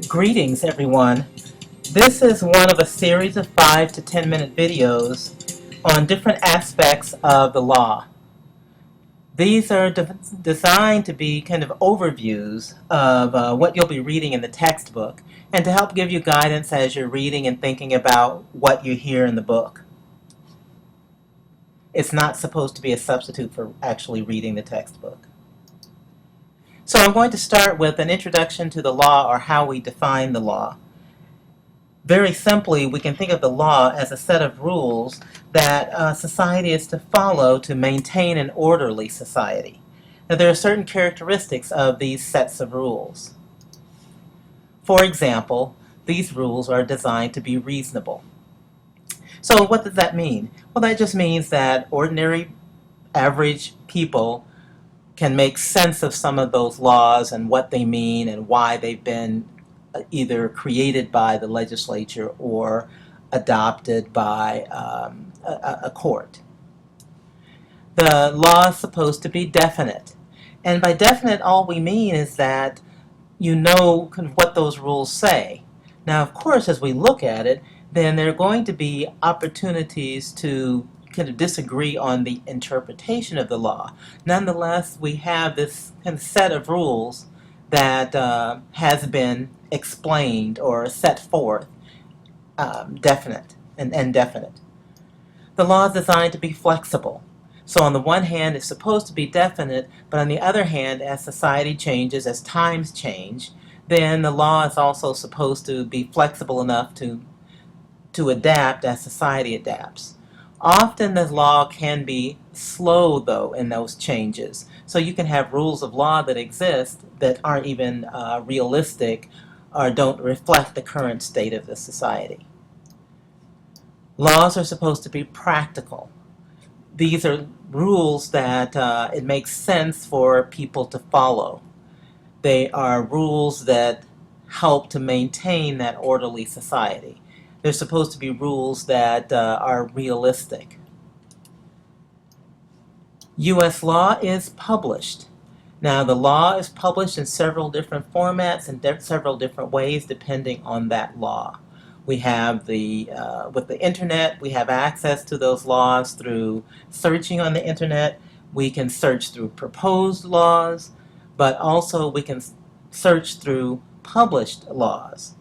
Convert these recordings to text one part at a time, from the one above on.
Greetings, everyone. This is one of a series of 5 to 10-minute videos on different aspects of the law. These are designed to be kind of overviews of what you'll be reading in the textbook and to help give you guidance as you're reading and thinking about what you hear in the book. It's not supposed to be a substitute for actually reading the textbook. So I'm going to start with an introduction to the law, or how we define the law. Very simply, we can think of the law as a set of rules that society is to follow to maintain an orderly society. Now, there are certain characteristics of these sets of rules. For example, these rules are designed to be reasonable. So what does that mean? Well, that just means that ordinary, average people can make sense of some of those laws and what they mean and why they've been either created by the legislature or adopted by a court. The law is supposed to be definite. And by definite, all we mean is that you know kind of what those rules say. Now, of course, as we look at it, then there are going to be opportunities to kind of disagree on the interpretation of the law. Nonetheless, we have this kind of set of rules that has been explained or set forth, definite and indefinite. The law is designed to be flexible. So on the one hand, it's supposed to be definite, but on the other hand, as society changes, as times change, then the law is also supposed to be flexible enough to adapt as society adapts. Often the law can be slow, though, in those changes. So you can have rules of law that exist that aren't even realistic or don't reflect the current state of the society. Laws are supposed to be practical. These are rules that it makes sense for people to follow. They are rules that help to maintain that orderly society. They're supposed to be rules that are realistic. U.S. law is published. Now, the law is published in several different formats and several different ways depending on that law. We have with the internet, we have access to those laws through searching on the internet. We can search through proposed laws, but also we can search through published laws.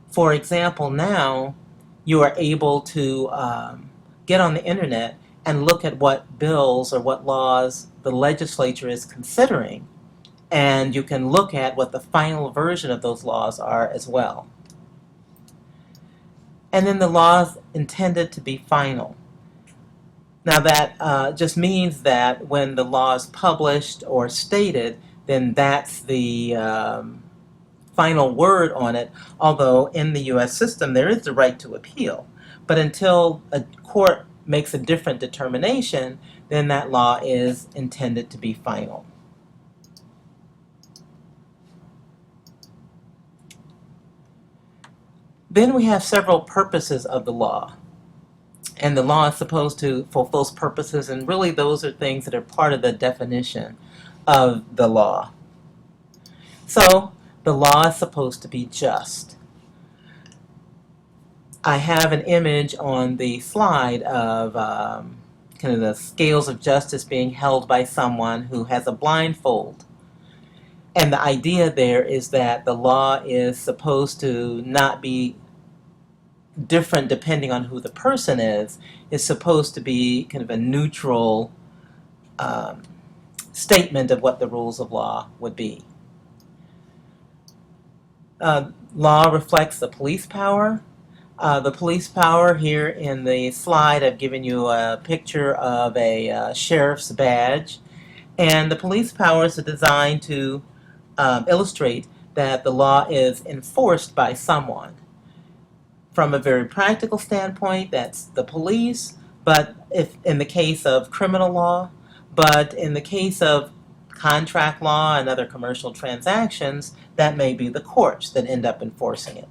For example, now you are able to get on the internet and look at what bills or what laws the legislature is considering, and you can look at what the final version of those laws are as well. And then the laws intended to be final. Now that just means that when the law is published or stated, then that's the final word on it, although in the U.S. system there is the right to appeal. But until a court makes a different determination, then that law is intended to be final. Then we have several purposes of the law. And the law is supposed to fulfill those purposes, and really those are things that are part of the definition of the law. So, the law is supposed to be just. I have an image on the slide of kind of the scales of justice being held by someone who has a blindfold. And the idea there is that the law is supposed to not be different depending on who the person is. It's supposed to be kind of a neutral statement of what the rules of law would be. Law reflects the police power. The police power here in the slide, I've given you a picture of a sheriff's badge. And the police powers are designed to illustrate that the law is enforced by someone. From a very practical standpoint, that's the police, but if in the case of criminal law, but in the case of contract law and other commercial transactions, that may be the courts that end up enforcing it.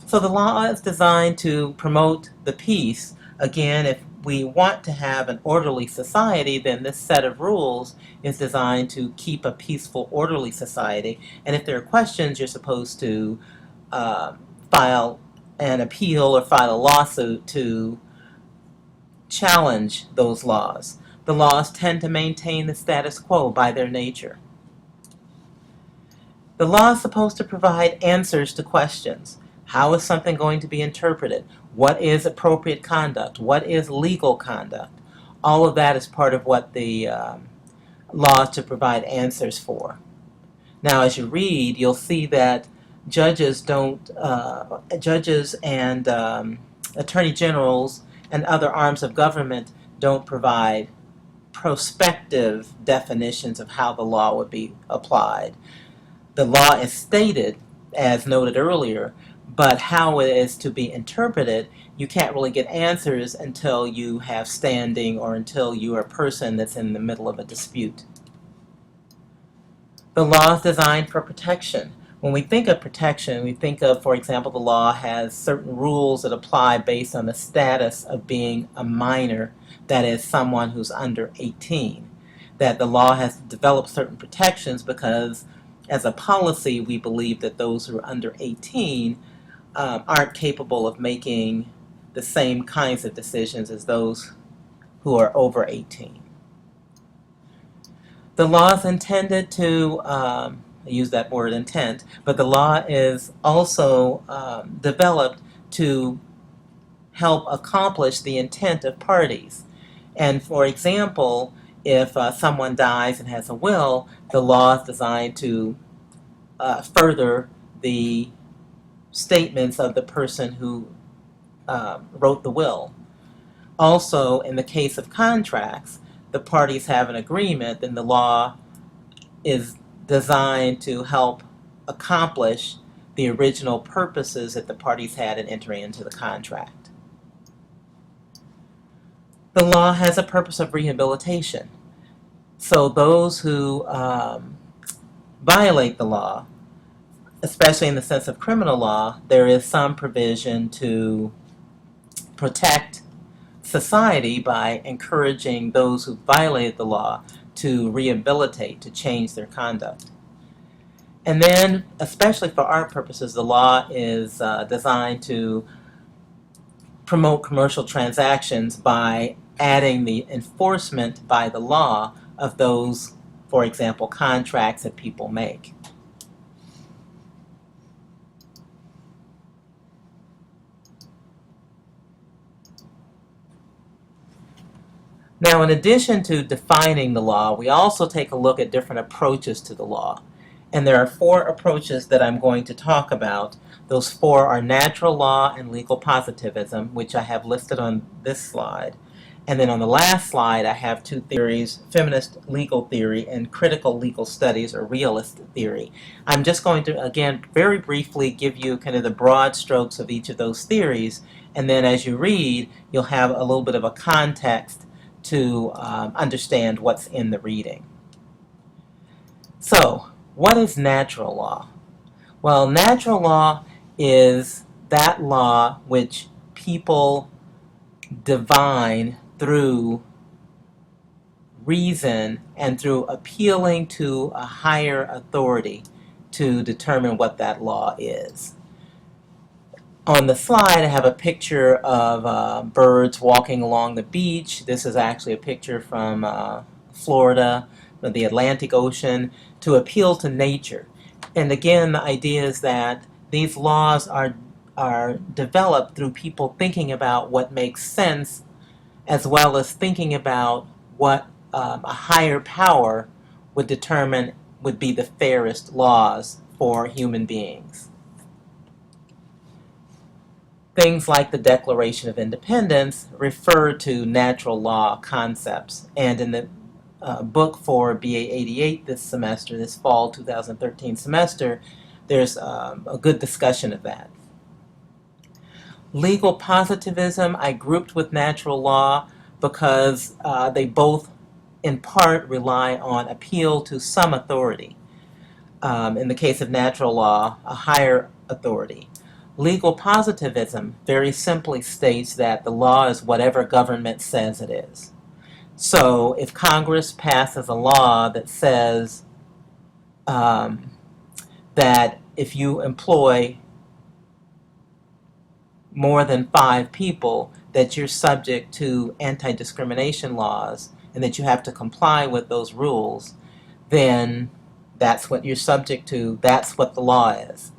So the law is designed to promote the peace. Again, if we want to have an orderly society, then this set of rules is designed to keep a peaceful, orderly society. And if there are questions, you're supposed to file an appeal or file a lawsuit to challenge those laws. The laws tend to maintain the status quo by their nature. The law is supposed to provide answers to questions. How is something going to be interpreted? What is appropriate conduct? What is legal conduct? All of that is part of what the law is to provide answers for. Now, as you read, you'll see that judges and attorney generals and other arms of government don't provide prospective definitions of how the law would be applied. The law is stated, as noted earlier, but how it is to be interpreted, you can't really get answers until you have standing or until you are a person that's in the middle of a dispute. The law is designed for protection. When we think of protection, we think of, for example, the law has certain rules that apply based on the status of being a minor, that is, someone who's under 18. That the law has developed certain protections because, as a policy, we believe that those who are under 18 aren't capable of making the same kinds of decisions as those who are over 18. The law is intended to, I use that word intent, but the law is also developed to help accomplish the intent of parties. And for example, if someone dies and has a will, the law is designed to further the statements of the person who wrote the will. Also, in the case of contracts, the parties have an agreement, then the law is designed to help accomplish the original purposes that the parties had in entering into the contract. The law has a purpose of rehabilitation. So those who violate the law, especially in the sense of criminal law, there is some provision to protect society by encouraging those who violated the law to rehabilitate, to change their conduct. And then, especially for our purposes, the law is designed to promote commercial transactions by adding the enforcement by the law of those, for example, contracts that people make. Now, in addition to defining the law, we also take a look at different approaches to the law. And there are 4 approaches that I'm going to talk about. Those 4 are natural law and legal positivism, which I have listed on this slide. And then on the last slide, I have 2 theories, feminist legal theory and critical legal studies, or realist theory. I'm just going to, again, very briefly give you kind of the broad strokes of each of those theories. And then as you read, you'll have a little bit of a context to understand what's in the reading. So, what is natural law? Well, natural law is that law which people divine through reason and through appealing to a higher authority to determine what that law is. On the slide, I have a picture of birds walking along the beach. This is actually a picture from Florida, from the Atlantic Ocean, to appeal to nature. And again, the idea is that these laws are developed through people thinking about what makes sense, as well as thinking about what a higher power would determine would be the fairest laws for human beings. Things like the Declaration of Independence refer to natural law concepts, and in the book for BA 88 this semester, this fall 2013 semester, there's a good discussion of that. Legal positivism I grouped with natural law because they both in part rely on appeal to some authority. In the case of natural law, a higher authority. Legal positivism very simply states that the law is whatever government says it is. So if Congress passes a law that says that if you employ more than 5 people, that you're subject to anti-discrimination laws and that you have to comply with those rules, then that's what you're subject to. That's what the law is.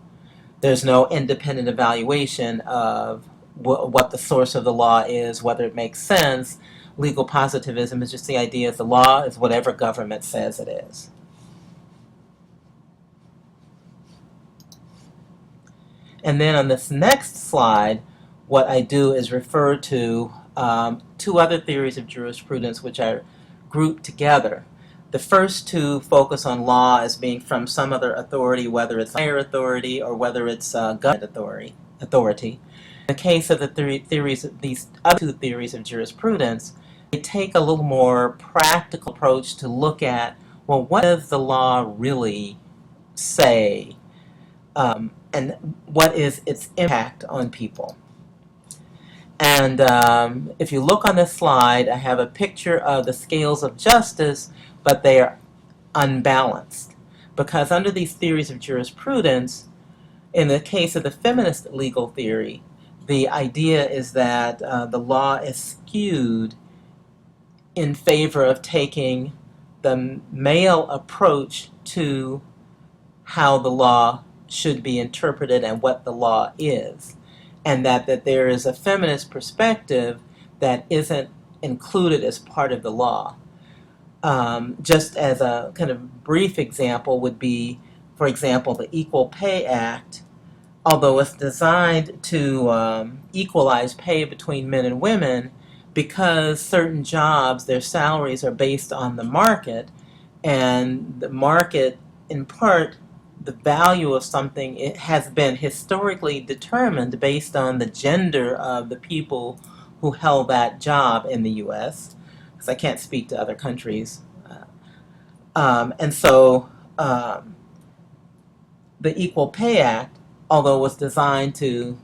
There's no independent evaluation of what the source of the law is, whether it makes sense. Legal positivism is just the idea that the law is whatever government says it is. And then on this next slide, what I do is refer to 2 other theories of jurisprudence which I grouped together. The first 2 focus on law as being from some other authority, whether it's higher authority or whether it's government authority. In the case of these other 2 theories of jurisprudence, they take a little more practical approach to look at, well, what does the law really say? And what is its impact on people? And if you look on this slide, I have a picture of the scales of justice, but they are unbalanced. Because under these theories of jurisprudence, in the case of the feminist legal theory, the idea is that the law is skewed in favor of taking the male approach to how the law should be interpreted and what the law is, and that there is a feminist perspective that isn't included as part of the law. Just as a kind of brief example would be, for example, the Equal Pay Act. Although it's designed to equalize pay between men and women, because certain jobs, their salaries are based on the market, and the market, in part, the value of something, it has been historically determined based on the gender of the people who held that job in the U.S., because I can't speak to other countries. And so the Equal Pay Act, although it was designed to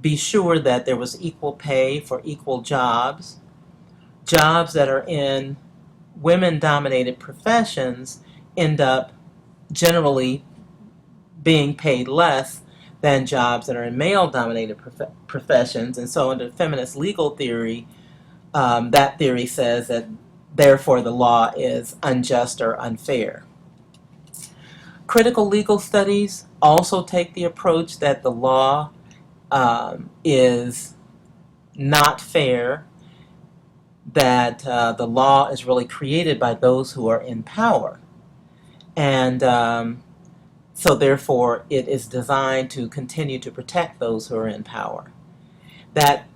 be sure that there was equal pay for equal jobs, jobs that are in women-dominated professions end up generally being paid less than jobs that are in male-dominated professions. And so under feminist legal theory, that theory says that therefore the law is unjust or unfair. Critical legal studies also take the approach that the law is not fair, that the law is really created by those who are in power. And so therefore it is designed to continue to protect those who are in power. That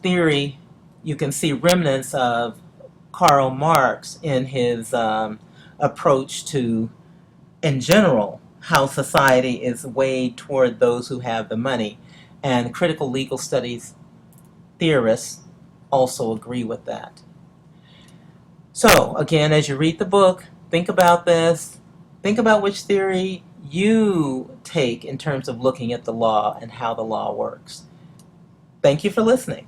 theory you can see remnants of Karl Marx in his approach to, in general, how society is weighed toward those who have the money. And critical legal studies theorists also agree with that. So, again, as you read the book, think about this. Think about which theory you take in terms of looking at the law and how the law works. Thank you for listening.